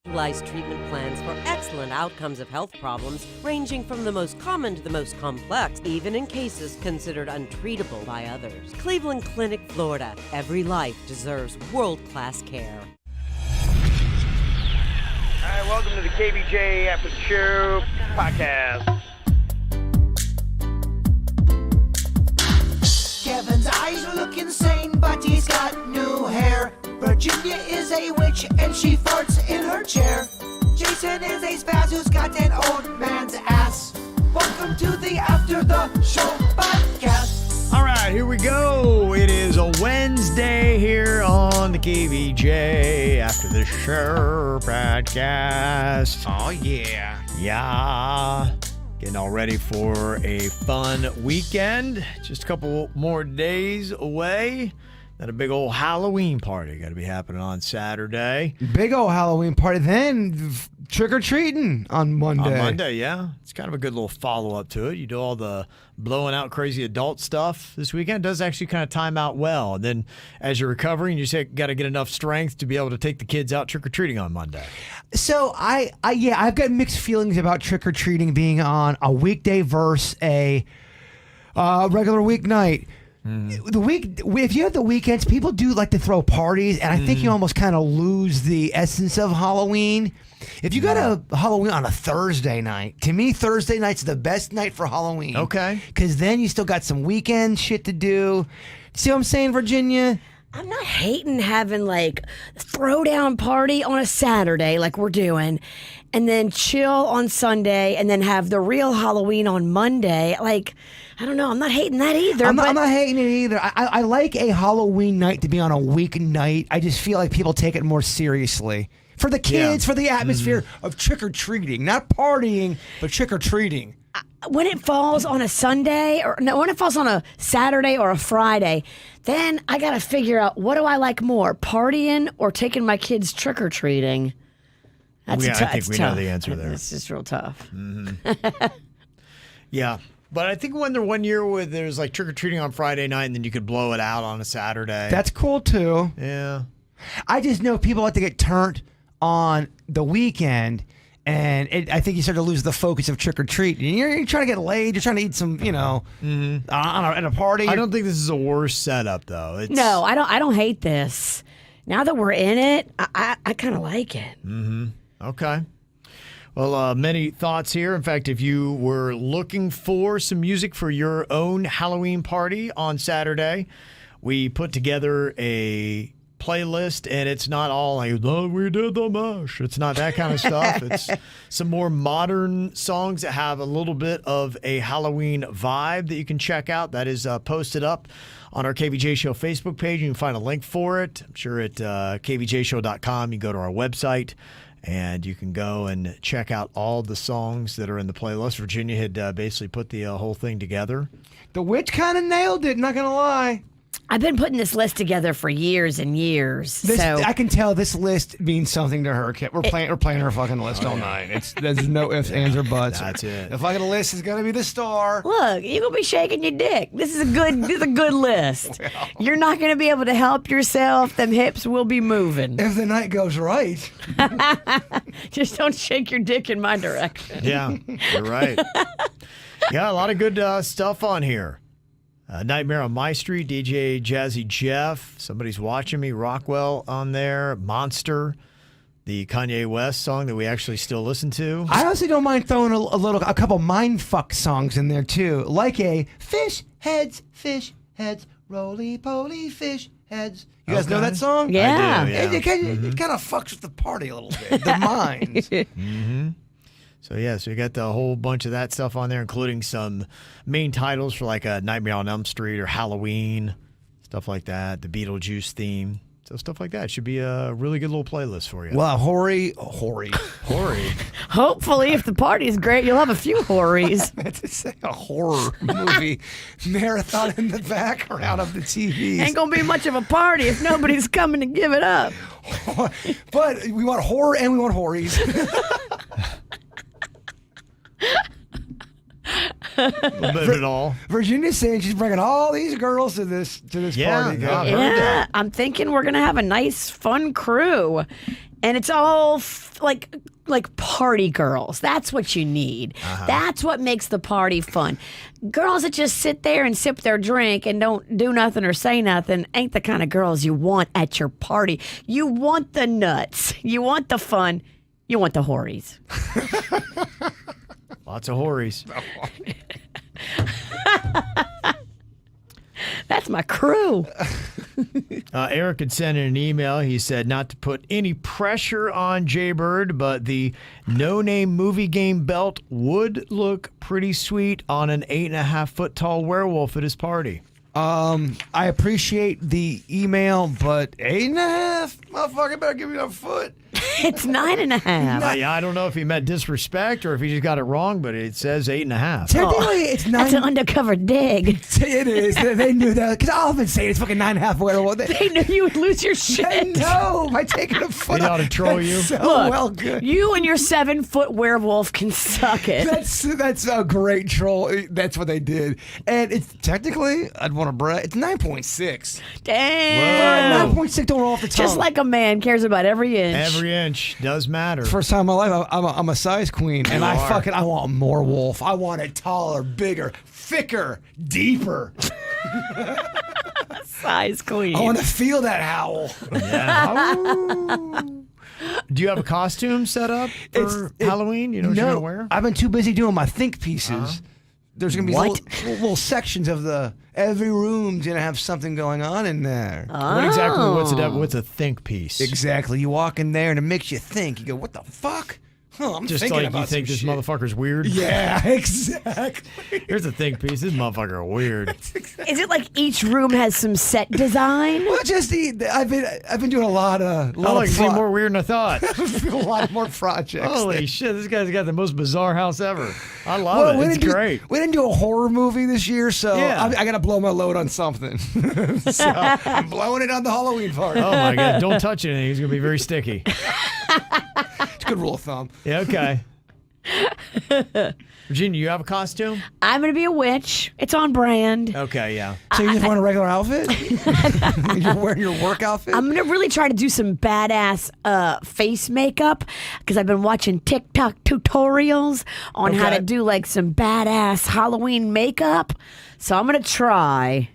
Individualized treatment plans for excellent outcomes of health problems ranging from the most common to the most complex, even in cases considered untreatable by others. Cleveland Clinic, Florida. Every life deserves world-class care. All right, welcome to the KVJ After the Show podcast. Kevin's eyes look insane, but he's got new hair. Virginia is a witch, and she farts in her chair. Jason is a spaz who's got an old man's ass. Welcome to the After the Show podcast. All right, here we go. It is a Wednesday here on the KVJ After the Show podcast. Oh, yeah. Yeah. Getting all ready for a fun weekend. Just a couple more days away. Got a big old Halloween party got to be happening on Saturday. Big old Halloween party. Then trick-or-treating on Monday. On Monday, yeah. It's kind of a good little follow-up to it. You do all the blowing out crazy adult stuff this weekend. It does actually kind of time out well. And then as you're recovering, you just got to get enough strength to be able to take the kids out trick-or-treating on Monday. So, I've got mixed feelings about trick-or-treating being on a weekday versus a regular weeknight. If you have the weekends, people do like to throw parties, and I think you almost kind of lose the essence of Halloween. If you got a Halloween on a Thursday night, to me, Thursday night's the best night for Halloween. Okay. Because then you still got some weekend shit to do. See what I'm saying, Virginia? I'm not hating having like a throwdown party on a Saturday like we're doing, and then chill on Sunday, and then have the real Halloween on Monday. Like, I don't know. I'm not hating that either. I'm not hating it either. I like a Halloween night to be on a weeknight. I just feel like people take it more seriously. For the kids, for the atmosphere of trick-or-treating. Not partying, but trick-or-treating. When it falls on a Sunday, when it falls on a Saturday or a Friday, then I got to figure out, what do I like more, partying or taking my kids trick-or-treating? I think we know the answer there. It's just real tough. Yeah. But I think when there one year where there's like trick-or-treating on Friday night and then you could blow it out on a Saturday. That's cool, too. Yeah. I just know people like to get turned on the weekend, and I think you start to lose the focus of trick-or-treating. You're trying to get laid. You're trying to eat some, at a party. I don't think this is a worse setup, though. No, I don't hate this. Now that we're in it, I kind of like it. Okay. Well, many thoughts here. In fact, if you were looking for some music for your own Halloween party on Saturday, we put together a playlist, and it's not all like, oh, we did the mash. It's not that kind of stuff. It's some more modern songs that have a little bit of a Halloween vibe that you can check out. That is posted up on our KVJ Show Facebook page. You can find a link for it. I'm sure at kvjshow.com. You go to our website, and you can go and check out all the songs that are in the playlist. Virginia had basically put the whole thing together. The witch kind of nailed it, not going to lie. I've been putting this list together for years and years. I can tell this list means something to her. We're playing her fucking list all night. There's no ifs, ands, or buts. That's it. The fucking list is gonna be the star. Look, you're gonna be shaking your dick. This is a good list. Well, you're not gonna be able to help yourself. Them hips will be moving. If the night goes right. Just don't shake your dick in my direction. Yeah, you're right. Yeah, a lot of good stuff on here. Nightmare on My Street, DJ Jazzy Jeff, Somebody's Watching Me, Rockwell on there, Monster, the Kanye West song that we actually still listen to. I honestly don't mind throwing a couple mindfuck songs in there too, like a fish heads, roly poly fish heads. You guys know that song? Yeah. I do, yeah. It kind of fucks with the party a little bit, the minds. So you got the whole bunch of that stuff on there, including some main titles for like a Nightmare on Elm Street or Halloween, stuff like that, the Beetlejuice theme. So stuff like that should be a really good little playlist for you. Well, hoary. Hopefully, if the party is great, you'll have a few hories. That's say a horror movie marathon in the background of the TV. Ain't gonna be much of a party if nobody's coming to give it up. But we want horror and we want hories. A little bit of it all. Virginia's saying she's bringing all these girls to this party. Yeah, I've heard that. I'm thinking we're gonna have a nice, fun crew, and it's all like party girls. That's what you need. That's what makes the party fun. Girls that just sit there and sip their drink and don't do nothing or say nothing ain't the kind of girls you want at your party. You want the nuts. You want the fun. You want the whories. Lots of whories. That's my crew. Eric had sent in an email. He said not to put any pressure on Jaybird, but the no-name movie game belt would look pretty sweet on an 8.5 foot tall werewolf at his party. I appreciate the email, but 8.5? Motherfucker better give me a foot. It's 9.5. I don't know if he meant disrespect or if he just got it wrong, but it says 8.5. Technically, it's 9. That's an undercover dig. It is. They knew that. Because I'll often say it's fucking 9.5 werewolf. They knew you would lose your I shit. know. By taking a foot They ought to off. troll That's you. So Look, well good. You and your 7-foot werewolf can suck it. That's a great troll. That's what they did. And it's technically, I'd want to brag, it's 9.6. Damn. Whoa. 9.6 don't roll off the tongue. Just like a man cares about every inch. Every inch does matter. First time in my life, I'm a size queen, and You are. I want more wolf. I want it taller, bigger, thicker, deeper. Size queen. I want to feel that howl. Do you have a costume set up for Halloween? You know what you're going to wear? I've been too busy doing my think pieces. There's going to be What? little sections of every room's going to have something going on in there. What exactly? What's a think piece? Exactly. You walk in there and it makes you think. You go, what the fuck? Huh, I'm Just thinking like about you think some this shit. motherfucker's weird. Yeah, exactly. Here's a think piece. This motherfucker weird. Is it like each room has some set design? Well, I've been doing a lot of It seemed more weird than I thought. a lot more projects. Holy shit! This guy's got the most bizarre house ever. I love it. It's great. We didn't do a horror movie this year, so Yeah. I got to blow my load on something. So I'm blowing it on the Halloween party. Oh my god! Don't touch anything. He's gonna be very sticky. It's a good rule of thumb. Yeah. Okay. Virginia, you have a costume? I'm going to be a witch. It's on brand. Okay. Yeah. So you're just wearing a regular outfit? You're wearing your work outfit? I'm going to really try to do some badass face makeup because I've been watching TikTok tutorials on how Okay. to do like some badass Halloween makeup. So I'm going to try.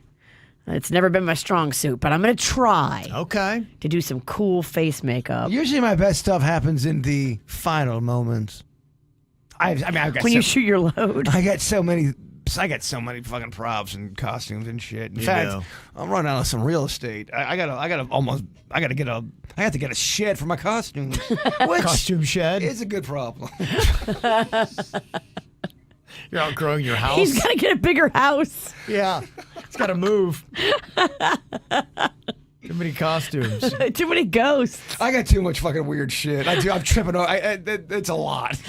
It's never been my strong suit, but I'm going to try Okay. to do some cool face makeup. Usually my best stuff happens in the final moments. I've got When you shoot your load. I got so many fucking props and costumes and shit. In You fact, do. I'm running out of some real estate. I have to get a shed for my costumes. Which Costume shed. is a good problem. You're outgrowing your house. He's got to get a bigger house. Yeah. It's got to move. Too many costumes. Too many ghosts. I got too much fucking weird shit. I'm tripping over. It's a lot.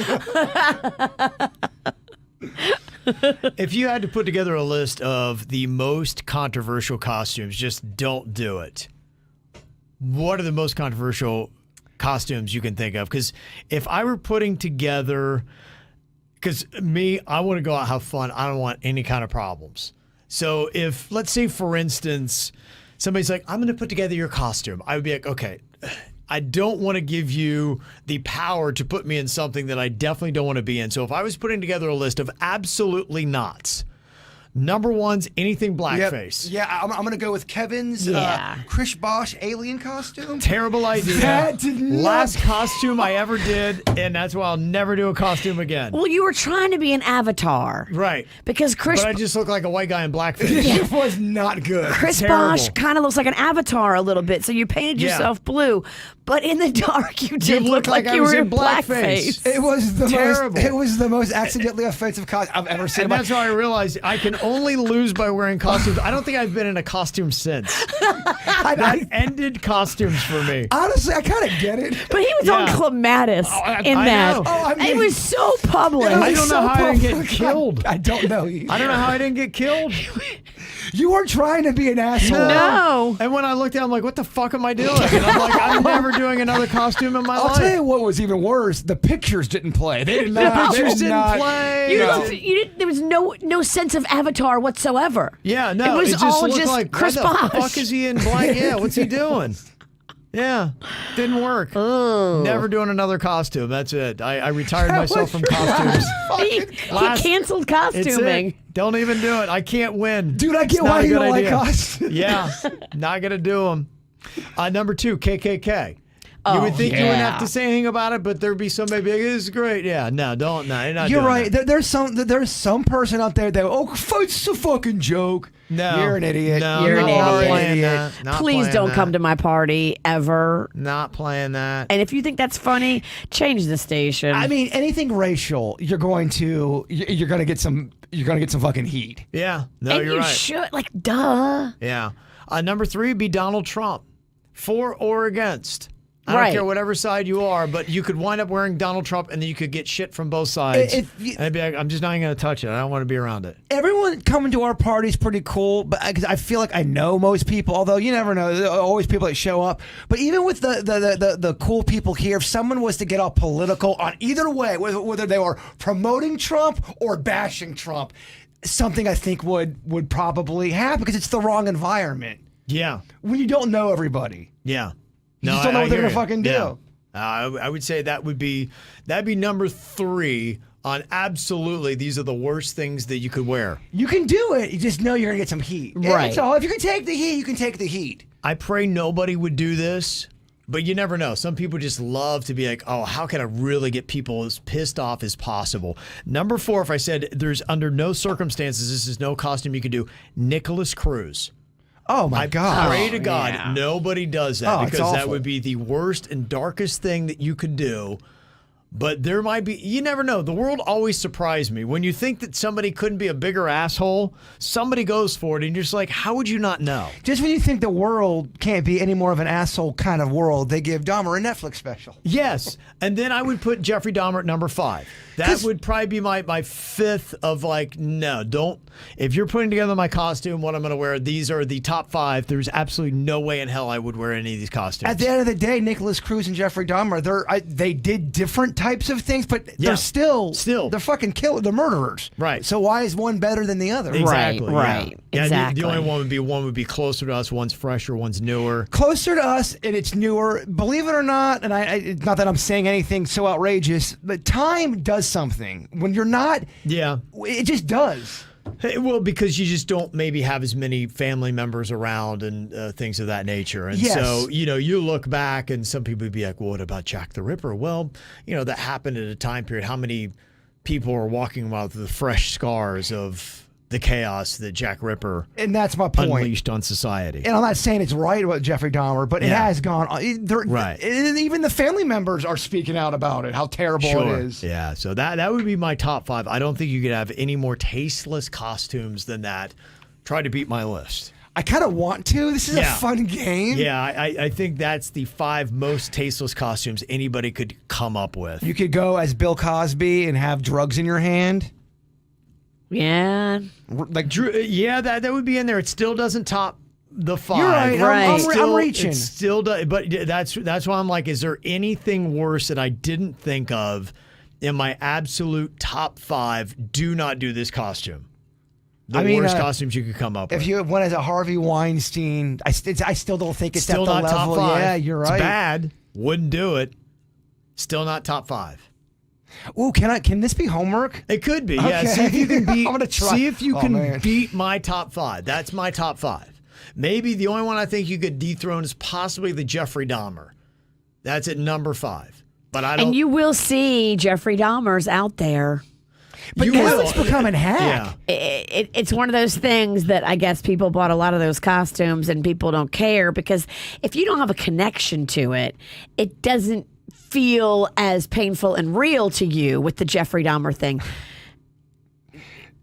If you had to put together a list of the most controversial costumes, just don't do it. What are the most controversial costumes you can think of? Because if I were putting together, because I want to go out, have fun. I don't want any kind of problems. So if, let's say, for instance, somebody's like, I'm going to put together your costume. I would be like, okay, I don't want to give you the power to put me in something that I definitely don't want to be in. So if I was putting together a list of absolutely nots, number one's anything blackface. Yeah, I'm going to go with Kevin's Chris Bosch alien costume. Terrible idea. That did not- Last costume I ever did, and that's why I'll never do a costume again. Well, you were trying to be an avatar. Right. Because Chris But I just look like a white guy in blackface. It was not good. Chris Terrible. Bosch kind of looks like an avatar a little bit, so you painted Yeah. yourself blue, but in the dark you did look like I you was were in in blackface. It was the Terrible. most. It was the most accidentally offensive costume I've ever seen. And that's how I realized I can only lose by wearing costumes. I don't think I've been in a costume since. That ended costumes for me. Honestly, I kind of get it. But he was on Yeah. clematis in I that. know. Oh, I mean- it was so public. I don't know how I didn't get killed. I don't know. I don't know how I didn't get killed. You weren't trying to be an asshole. No. And when I looked at it, I'm like, what the fuck am I doing? And I'm like, I'm never doing another costume in my life. I'll tell you what was even worse. The pictures didn't play. They did not. The pictures didn't play. You didn't, there was no sense of avatar whatsoever. Yeah, no. It was just all looked just like, Chris why the Bosh. fuck is he in black? Yeah, what's he doing? Yeah, didn't work. Never doing another costume. That's it. I retired myself from costumes. He canceled costuming. It's it. Don't even do it. I can't win. Dude, I get why you don't like costumes. Yeah, not going to do them. Number 2, KKK. You would think you wouldn't have to say anything about it, but there'd be somebody big. This is great. Yeah, no, don't. No, you're not. You're doing right. that. There's some person out there that it's a fucking joke. No, you're an idiot. No, You're an not idiot. playing that. Not Please playing don't that. come to my party ever. Not playing that. And if you think that's funny, change the station. I mean, anything racial, you're going to get some fucking heat. Yeah, no, and you're you right. should, like, duh. Yeah. Number 3 would be Donald Trump. For or against. I Right. don't care whatever side you are, but you could wind up wearing Donald Trump and then you could get shit from both sides. And I'd be like, I'm just not even going to touch it. I don't want to be around it. Everyone coming to our party is pretty cool, but because I feel like I know most people, although you never know. There are always people that show up. But even with the cool people here, if someone was to get all political on either way, whether they were promoting Trump or bashing Trump, something I think would probably happen because it's the wrong environment. Yeah. When you don't know everybody. Yeah. You just don't know what they're hear gonna fucking do. Yeah. I would say that'd be number 3 on absolutely these are the worst things that you could wear. You can do it. You just know you're gonna get some heat. Right. That's all. If you can take the heat, you can take the heat. I pray nobody would do this, but you never know. Some people just love to be like, oh, how can I really get people as pissed off as possible? Number 4, if I said there's under no circumstances, this is no costume you could do, Nicholas Cruz. Oh my God. Pray to God nobody does that it's because that awful. would be the worst and darkest thing that you could do. But there might be, you never know. The world always surprised me. When you think that somebody couldn't be a bigger asshole, somebody goes for it and you're just like, how would you not know? Just when you think the world can't be any more of an asshole kind of world, they give Dahmer a Netflix special. Yes. And then I would put Jeffrey Dahmer at number 5. That would probably be my 5th of like, no, don't. If you're putting together my costume, what I'm going to wear, these are the top 5. There's absolutely no way in hell I would wear any of these costumes. At the end of the day, Nicholas Cruz and Jeffrey Dahmer, they did different types of things, but Yeah. they're still they're fucking they're murderers. Right. So why is one better than the other? Exactly. Right. Yeah, Exactly. the only one would be closer to us, one's fresher, one's newer. Closer to us, and it's newer. Believe it or not, and I not that I'm saying anything so outrageous, but time does something. When you're not, it just does. Hey, well, because you just don't maybe have as many family members around and things of that nature. And so, you look back and some people would be like, well, what about Jack the Ripper? Well, that happened at a time period. How many people are walking around with the fresh scars of the chaos that Jack Ripper And that's my point. unleashed on society? And I'm not saying it's right about Jeffrey Dahmer, but it has gone on. Right. And even the family members are speaking out about it, how terrible it is. Yeah, so that would be my top 5. I don't think you could have any more tasteless costumes than that. Try to beat my list. I kind of want to. This is a fun game. Yeah, I think that's the 5 most tasteless costumes anybody could come up with. You could go as Bill Cosby and have drugs in your hand. Yeah. Like that would be in there. It still doesn't top the 5. You're right. I'm reaching. It still does, but that's why I'm like, is there anything worse that I didn't think of in my absolute top 5? Do not do this costume. The worst costumes you could come up with. If you went as a Harvey Weinstein, I still don't think it's still at the not level. top 5. Yeah, you're right. It's bad. Wouldn't do it. Still not top 5. Ooh, can this be homework? It could be. Yeah. Okay. See if you can beat. I'm gonna try. See if you Oh, can man. beat my top 5. That's my top 5. Maybe the only one I think you could dethrone is possibly the Jeffrey Dahmer. That's at number 5. But I don't. And you will see Jeffrey Dahmer's out there. But you now will. it's becoming hack. Yeah. It's one of those things that I guess people bought a lot of those costumes and people don't care because if you don't have a connection to it, it doesn't feel as painful and real to you with the Jeffrey Dahmer thing.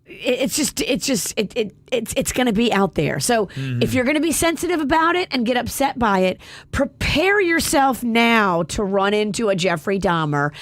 It's going to be out there. So if you're going to be sensitive about it and get upset by it, prepare yourself now to run into a Jeffrey Dahmer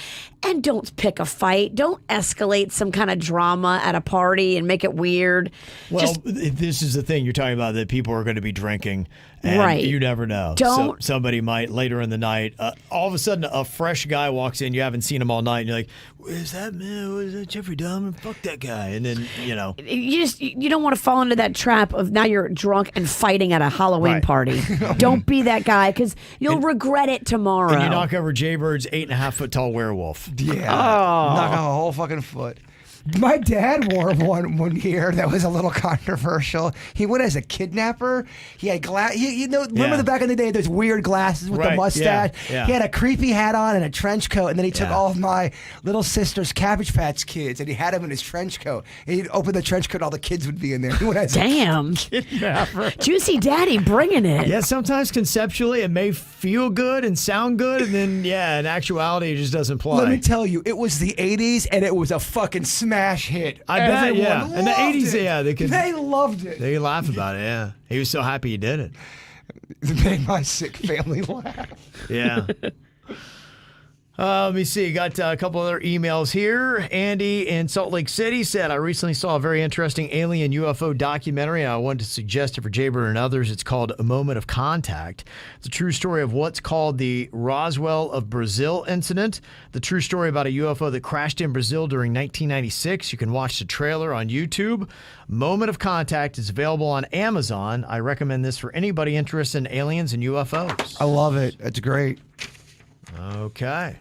And don't pick a fight. Don't escalate some kind of drama at a party and make it weird. Well, this is the thing you're talking about, that people are going to be drinking, and Right. you never know. Don't- somebody might later in the night, all of a sudden a fresh guy walks in, you haven't seen him all night, and you're like, "Is that man? Is that Jeffrey Dahmer? Fuck that guy!" And then You don't want to fall into that trap of now you're drunk and fighting at a Halloween Right. party. Don't be that guy because you'll regret it tomorrow. and you knock over Jay Bird's 8.5 foot tall werewolf. Yeah. Knock out a whole fucking foot. My dad wore one year that was a little controversial. He went as a kidnapper. He had remember Yeah. the back in the day, those weird glasses with the Right, mustache? yeah. He had a creepy hat on and a trench coat, and then he took all of my little sister's Cabbage Patch Kids, and he had them in his trench coat. And he'd open the trench coat, all the kids would be in there. He went as Damn. Juicy Daddy bringing it. Yeah, sometimes conceptually it may feel good and sound good, and then in actuality it just doesn't play. Let me tell you, it was the 80s, and it was a fucking smash hit. I bet, Everyone yeah. In the loved 80s, it. yeah, They loved it. They laugh about it, yeah. He was so happy he did it. It made my sick family laugh. Yeah. Let me see. Got a couple other emails here. Andy in Salt Lake City said, I recently saw a very interesting alien UFO documentary, and I wanted to suggest it for Jaybird and others. It's called A Moment of Contact. It's a true story of what's called the Roswell of Brazil incident, the true story about a UFO that crashed in Brazil during 1996. You can watch the trailer on YouTube. Moment of Contact is available on Amazon. I recommend this for anybody interested in aliens and UFOs. I love it. It's great. Okay.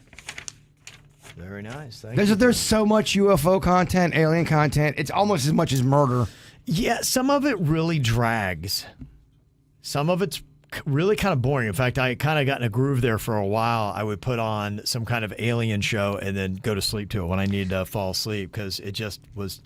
Very nice. Thank you. There's so much UFO content, alien content. It's almost as much as murder. Yeah, some of it really drags. Some of it's really kind of boring. In fact, I kind of got in a groove there for a while. I would put on some kind of alien show and then go to sleep to it when I needed to fall asleep because it just was...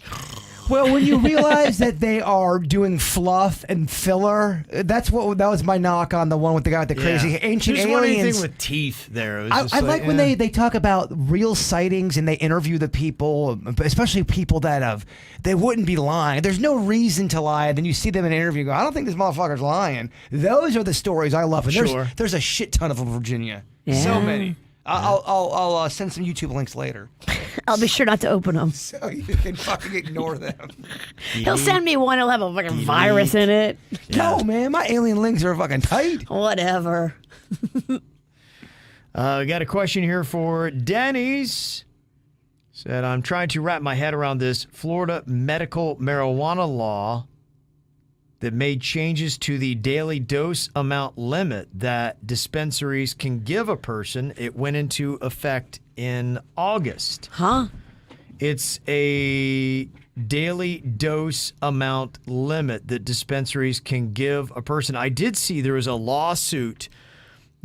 Well, when you realize that they are doing fluff and filler, that was my knock on the one with the guy with the crazy ancient There's one aliens. anything with teeth there. It was I just like when they talk about real sightings and they interview the people, especially people that they wouldn't be lying. There's no reason to lie. And then you see them in an interview and go, I don't think this motherfucker's lying. Those are the stories I love. And Sure. there's a shit ton of them in Virginia. Yeah. So many. I'll send some YouTube links later I'll be sure not to open them. so you can fucking ignore them. He'll send me one. He'll have a fucking virus in it. No, man, my alien links are fucking tight. Whatever. We got a question here for Denny's. Said, I'm trying to wrap my head around this Florida medical marijuana law that made changes to the daily dose amount limit that dispensaries can give a person. It went into effect in August. Huh? It's a daily dose amount limit that dispensaries can give a person. I did see there was a lawsuit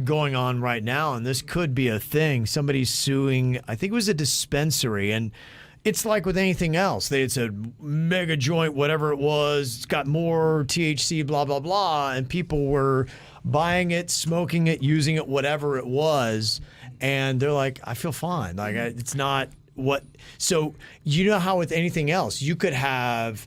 going on right now, and this could be a thing. Somebody's suing, I think it was a dispensary, and it's like with anything else. It's a mega joint, whatever it was. It's got more THC, blah, blah, blah. And people were buying it, smoking it, using it, whatever it was. And they're like, I feel fine. Like, it's not what. So, you know how with anything else, you could have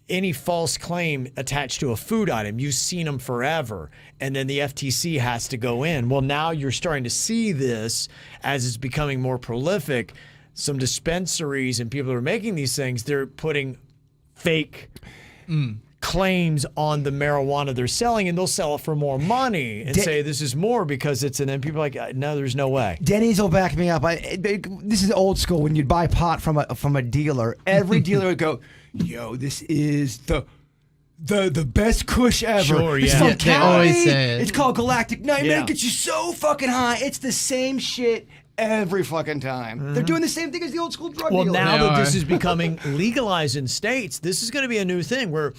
any false claim attached to a food item. You've seen them forever. And then the FTC has to go in. Well, now you're starting to see this as it's becoming more prolific. Some dispensaries and people who are making these things, they're putting fake claims on the marijuana they're selling, and they'll sell it for more money and say this is more because it's, and then people are like, no, there's no way. Denny's will back me up. This is old school. When you'd buy pot from a dealer, every dealer would go, "Yo, this is the best Kush ever." Sure, It's yeah. from Yeah, they always Cali. say it. It's called Galactic Night. Yeah. Man, it gets you so fucking high. It's the same shit every fucking time. They're doing the same thing as the old school drug Well, dealer. now They that this are. is becoming legalized in states, this is going to be a new thing where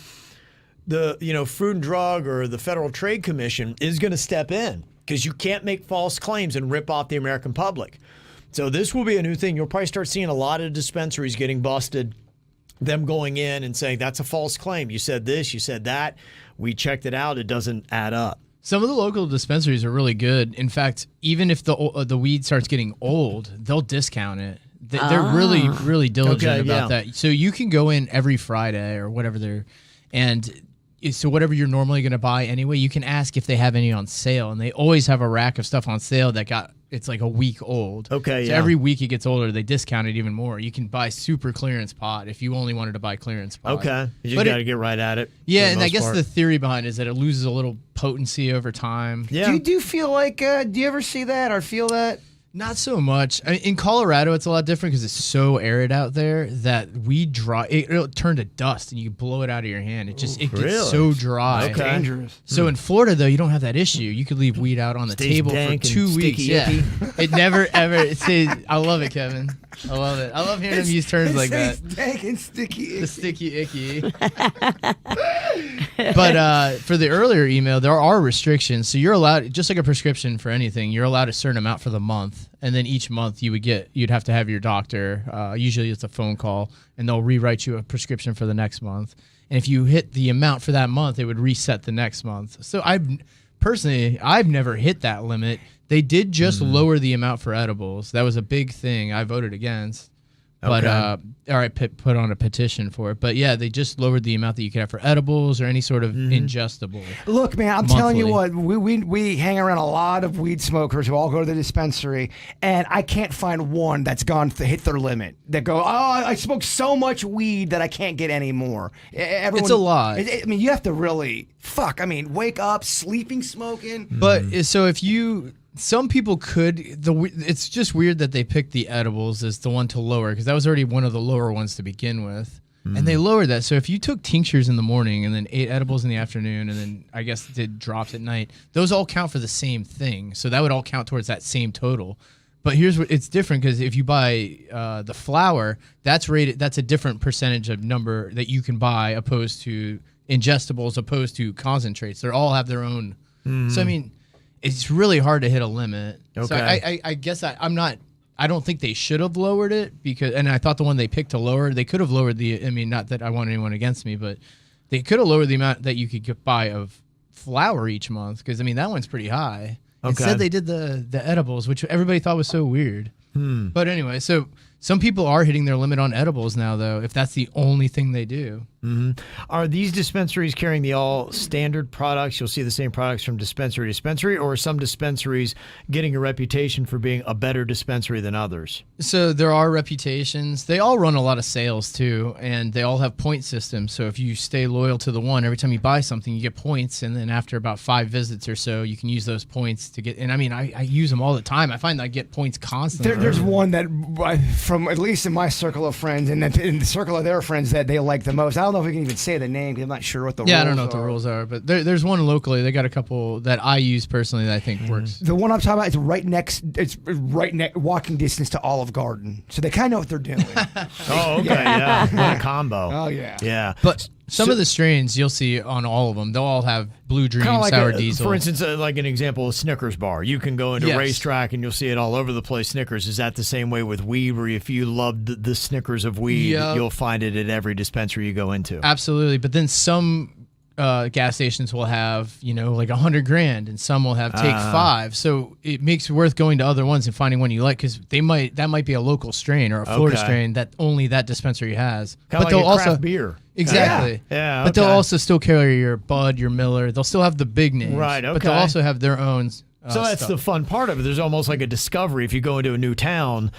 the Food and Drug or the Federal Trade Commission is going to step in because you can't make false claims and rip off the American public. So this will be a new thing. You'll probably start seeing a lot of dispensaries getting busted, them going in and saying, that's a false claim. You said this, you said that. We checked it out. It doesn't add up. Some of the local dispensaries are really good. In fact, even if the weed starts getting old, they'll discount it. They're really, really diligent about that. So you can go in every Friday or whatever so whatever you're normally going to buy anyway, you can ask if they have any on sale. And they always have a rack of stuff on sale that got it's like a week old. Okay, so yeah. every week it gets older, they discount it even more. You can buy super clearance pot if you only wanted to buy clearance pot. Okay. You just got to get right at it. Yeah, and I guess the theory behind it is that it loses a little potency over time. Yeah. Do you feel like, do you ever see that or feel that? Not so much. I mean, in Colorado, it's a lot different because it's so arid out there that weed dry. It'll turn to dust and you blow it out of your hand. It just gets so dry. Okay. Dangerous. So in Florida, though, you don't have that issue. You could leave weed out on the Stays table for dank and 2 weeks. sticky Yeah, icky. it never ever. It stays. I love it, Kevin. I love it. I love hearing him use terms like that. Dank and sticky. The sticky icky. But for the earlier email, there are restrictions. So you're allowed, just like a prescription for anything, you're allowed a certain amount for the month, and then each month you'd have to have your doctor. Usually it's a phone call, and they'll rewrite you a prescription for the next month. And if you hit the amount for that month, it would reset the next month. So I've never hit that limit. They did just lower the amount for edibles. That was a big thing. I voted against. But put on a petition for it. But yeah, they just lowered the amount that you could have for edibles or any sort of ingestible. Look, man, I'm telling you what, we hang around a lot of weed smokers who all go to the dispensary, and I can't find one that's gone to hit their limit. That go, I smoke so much weed that I can't get any more. It's a lot. I mean, you have to really wake up, sleeping, smoking. But so if you... Some people could. It's just weird that they picked the edibles as the one to lower because that was already one of the lower ones to begin with, and they lowered that. So if you took tinctures in the morning and then ate edibles in the afternoon and then I guess did drops at night, those all count for the same thing. So that would all count towards that same total. But here's what it's different because if you buy the flour, that's rated. That's a different percentage of number that you can buy opposed to ingestibles, opposed to concentrates. They all have their own. So I mean. It's really hard to hit a limit. Okay. So I guess I don't think they should have lowered it and I thought the one they picked to lower, they could have lowered not that I want anyone against me, but they could have lowered the amount that you could buy of flour each month because, that one's pretty high. Okay. Instead, they did the edibles, which everybody thought was so weird. But anyway, so some people are hitting their limit on edibles now, though, if that's the only thing they do. Are these dispensaries carrying the all standard products? You'll see the same products from dispensary to dispensary, or are some dispensaries getting a reputation for being a better dispensary than others? So there are reputations. They all run a lot of sales too, and they all have point systems. So if you stay loyal to the one, every time you buy something, you get points, and then after about 5 visits or so, you can use those points to get. And I use them all the time. I find that I get points constantly. There's one that, from at least in my circle of friends, and in the circle of their friends that they like the most. I don't know if we can even say the name because I'm not sure what the rules are. Yeah, I don't know what the rules are, but there's one locally. They got a couple that I use personally that I think works. The one I'm talking about is right next. It's right next, walking distance to Olive Garden, so they kind of know what they're doing. Oh, okay, yeah. What a combo. Oh, yeah. Yeah. But some of the strains you'll see on all of them, they'll all have Blue Dream, Kinda like Sour Diesel. For instance, like an example, a Snickers bar. You can go into a racetrack and you'll see it all over the place. Snickers. Is that the same way with weed, where if you love the Snickers of weed, you'll find it at every dispensary you go into? Absolutely. But then some gas stations will have, like $100,000, and some will have take 5. So it makes it worth going to other ones and finding one you like, because that might be a local strain or a Florida strain that only that dispensary has. Kind of like a craft beer. Exactly. Yeah. But they'll also still carry your Bud, your Miller. They'll still have the big names. Right. Okay. But they'll also have their own. So that's stuff. the fun part of it. There's almost like a discovery if you go into a new town.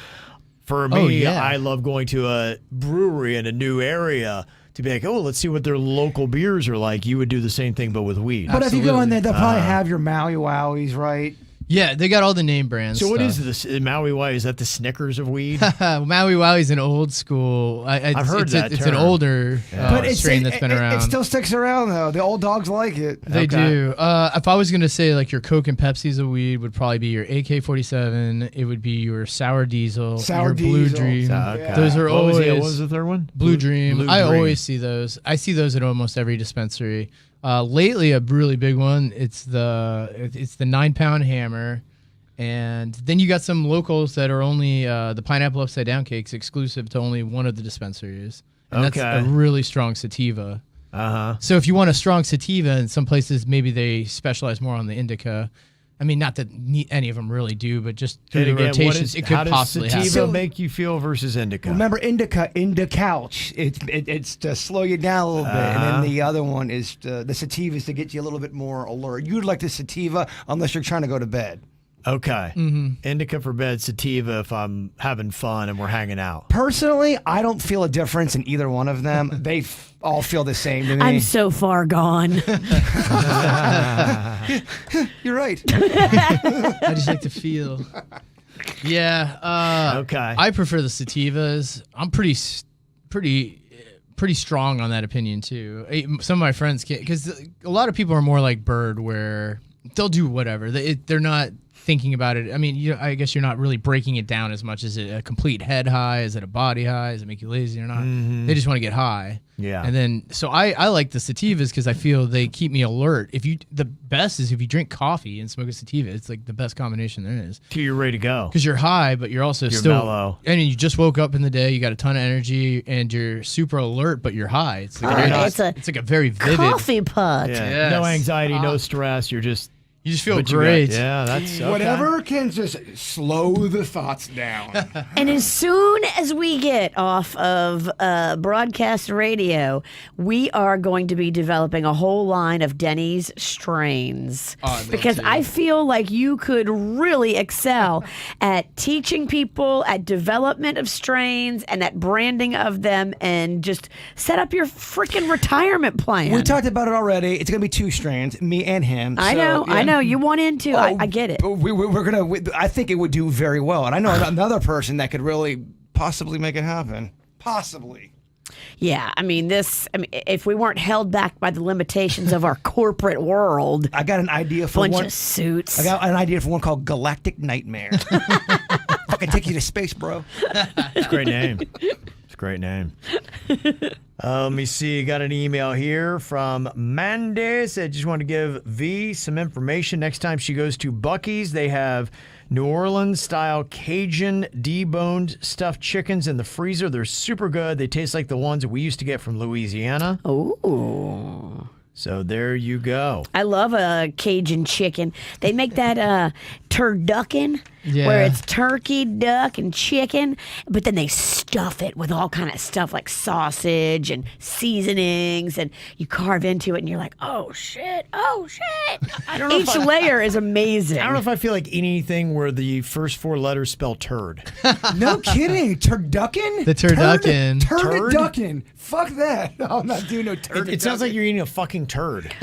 For me, I love going to a brewery in a new area to be like, let's see what their local beers are like. You would do the same thing, but with weed. But if you go in there, they'll probably have your Maui Wowies, right? Yeah, they got all the name brands. So what is this? Maui Wowie? Is that the Snickers of weed? Maui Wowie's an old school. I've heard that It's term. an older strain that's been around. It still sticks around, though. The old dogs like it. They do. If I was going to say, like, your Coke and Pepsi's of weed would probably be your AK-47. It would be your Sour Diesel. Your Blue Dream. Okay. Those are always... What was the third one? Blue Dream. Blue I Dream. always see those. I see those at almost every dispensary. Lately, a really big one, it's the 9-pound hammer. And then you got some locals that are only the pineapple upside down cake's exclusive to only one of the dispensaries. And that's a really strong sativa. So if you want a strong sativa, in some places maybe they specialize more on the indica. I mean, not that any of them really do, but just through the rotations, it could possibly happen. How does sativa make you feel versus indica? Remember, indica couch. It's to slow you down a little bit, and then the other one is the sativa is to get you a little bit more alert. You'd like the sativa unless you're trying to go to bed. Okay. Indica for bed, sativa if I'm having fun and we're hanging out. Personally, I don't feel a difference in either one of them. They all feel the same to me. I'm so far gone. You're right. I just like to feel. Yeah. Okay. I prefer the sativas. I'm pretty strong on that opinion too. Some of my friends can't, because a lot of people are more like Bird, where they'll do whatever. They're not thinking about it. I mean, I guess you're not really breaking it down as much. Is it a complete head high? Is it a body high? Does it make you lazy or not? They just want to get high. Yeah. And then, so I like the sativas because I feel they keep me alert. The best is if you drink coffee and smoke a sativa. It's like the best combination there is. Till you're ready to go. Because you're high, but you're also still mellow. I mean, you just woke up in the day. You got a ton of energy, and you're super alert, but you're high. It's like, it's like a very vivid Coffee pot. Yeah. Yes. No anxiety, no stress. You just feel but great. Yeah, that's okay. Whatever can just slow the thoughts down. And as soon as we get off of broadcast radio, we are going to be developing a whole line of Denny's strains. Oh, I'd love because to. I feel like you could really excel at teaching people, at development of strains, and at branding of them, and just set up your freaking retirement plan. We talked about it already. It's going to be 2 strands, me and him. I know. You want into. I get it. We're going to, I think it would do very well. And I know another person that could really possibly make it happen. Possibly. Yeah, if we weren't held back by the limitations of our corporate world, I got an idea for bunch one. of suits. I got an idea for one called Galactic Nightmare. Fucking take you to space, bro. It's a great name. It's a great name. Let me see. Got an email here from Mandy. Said, just want to give V some information. Next time she goes to Buc-ee's, they have New Orleans style Cajun deboned stuffed chickens in the freezer. They're super good. They taste like the ones that we used to get from Louisiana. Ooh. So there you go. I love a Cajun chicken. They make that turducken, where it's turkey, duck, and chicken, but then they stuff it with all kind of stuff like sausage and seasonings, and you carve into it, and you're like, oh shit. I don't know Each layer is amazing. I don't know if I feel like anything where the first 4 letters spell turd. No kidding. Turducken? The turducken. Turducken. Fuck that. No, I'm not doing no turducken. It sounds like you're eating a fucking turd.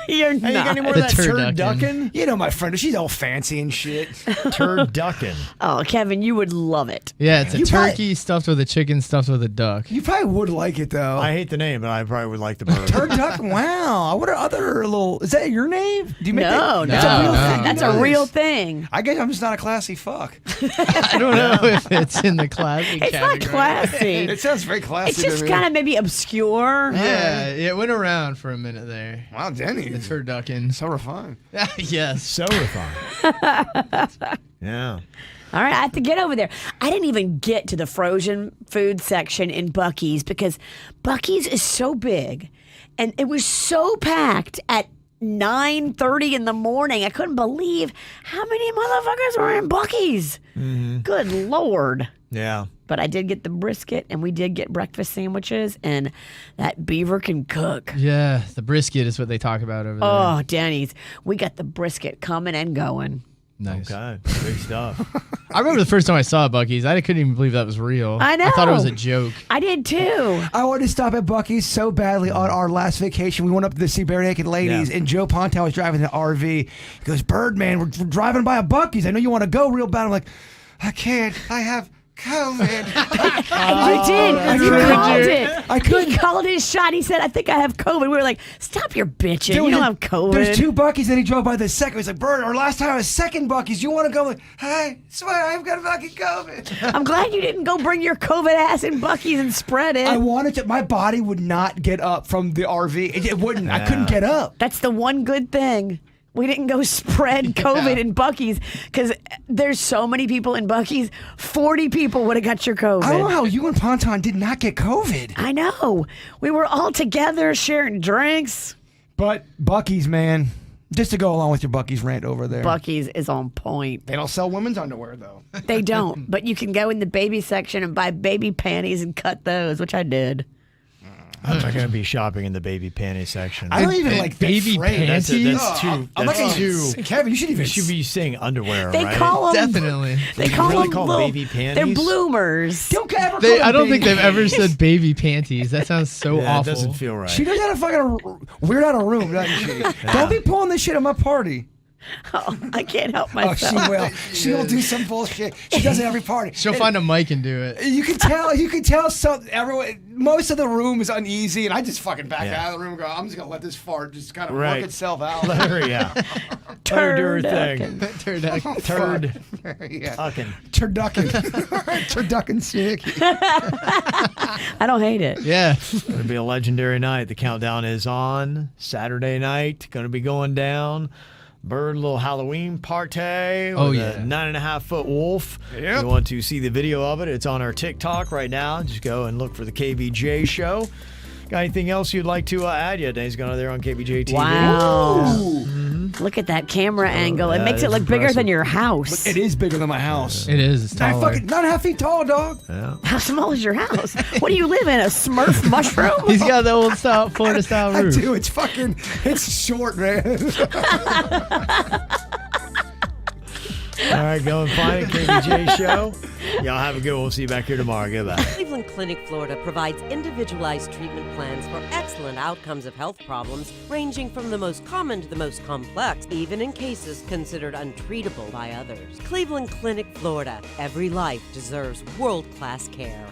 You're Hey, you got any not. more of The that turducken. turducken? You know my friend, she's all fancy and shit. Turducken. Oh, Kevin, you would love it. Yeah, it's a You turkey stuffed with a chicken stuffed with a duck. You probably would like it though. I hate the name, but I probably would like the bird. Turducken. Wow. What are other little? Is that your name? Do you make No, that? That's a real no. thing. That's Nice. a real thing. I guess I'm just not a classy fuck. I don't know if it's in the classic It's category. not classy. It sounds very classy. It's just to me. kind of maybe obscure. Yeah, it went around for a minute there. Wow, Denny. The turducken. So refined. Yes. So refined. Yeah. All right, I have to get over there. I didn't even get to the frozen food section in Buc-ee's because Buc-ee's is so big, and it was so packed at 9:30 in the morning. I couldn't believe how many motherfuckers were in Buc-ee's. Good Lord. Yeah. But I did get the brisket, and we did get breakfast sandwiches, and that beaver can cook. Yeah, the brisket is what they talk about over there. Oh, Denny's. We got the brisket coming and going. Nice. Okay. Big stuff. I remember the first time I saw Buc-ee's, I couldn't even believe that was real. I know. I thought it was a joke. I did too. I wanted to stop at Buc-ee's so badly on our last vacation. We went up to see Bare Naked Ladies, Yeah. and Joe Pontown was driving the RV. He goes, Birdman, we're driving by a Buc-ee's. I know you want to go real bad. I'm like, I can't. I have COVID. You did. You couldn't. called it. I couldn't. He called his shot. He said, I think I have COVID. We were like, stop your bitching. You don't have COVID. There's 2 Buc-ee's, and he drove by the second. He's like, Bird, our last time I was second Buc-ee's. You want to go? I'm like, I swear I've got fucking COVID. I'm glad you didn't go bring your COVID ass in Buc-ee's and spread it. I wanted to. My body would not get up from the RV. It wouldn't. I couldn't get up. That's the one good thing. We didn't go spread COVID in Buc-ee's because there's so many people in Buc-ee's. 40 people would have got your COVID. I don't know how you and Ponton did not get COVID. I know. We were all together sharing drinks. But Buc-ee's, man, just to go along with your Buc-ee's rant over there. Buc-ee's is on point. They don't sell women's underwear, though. They don't, but you can go in the baby section and buy baby panties and cut those, which I did. I'm not going to be shopping in the baby panty section. I don't even like baby panties. That's too. I'm not That's gonna- too. Kevin, you should even. You should be saying underwear, They right? call them. Definitely. They You call really them call little, baby panties? They're bloomers. Don't ever. They, call I don't think baby they've ever panties. said baby panties. That sounds so Yeah, awful. it doesn't feel right. She knows how to fucking weird out a room, doesn't she? Don't be pulling this shit at my party. Oh, I can't help Oh, she myself. will. She'll do some bullshit. She does it every party. She'll find a mic and do it. You can tell. You can tell. Some everyone. Most of the room is uneasy, and I just fucking back Yeah. out of the room and go. I'm just gonna let this fart just kind of Right. work itself out. Let her, yeah. Let her do her thing. Turd. Turd. Yeah. Fucking. Turducken. Turducken stick. I don't hate it. Yeah. Going to be a legendary night. The countdown is on Saturday night. Going to be going down. Bird little Halloween party. Oh, with yeah. a 9.5-foot wolf. Yep. If you want to see the video of it, it's on our TikTok right now. Just go and look for the KVJ show. Got anything else you'd like to add? Yeah, Dane's gone there on KVJ TV. Wow. Ooh. Look at that camera angle. It that makes it is look bigger impressive. than your house. It is bigger than my house. It is. It's I taller. fucking 9.5 feet tall, dog. Yeah. How small is your house? What do you live in? A Smurf mushroom? He's got the old style Florida style I roof. do. It's fucking. It's short, man. All right, go and find it. KVJ show. Y'all have a good one. We'll see you back here tomorrow. Goodbye. Cleveland Clinic, Florida provides individualized treatment plans for excellent outcomes of health problems ranging from the most common to the most complex, even in cases considered untreatable by others. Cleveland Clinic, Florida. Every life deserves world-class care.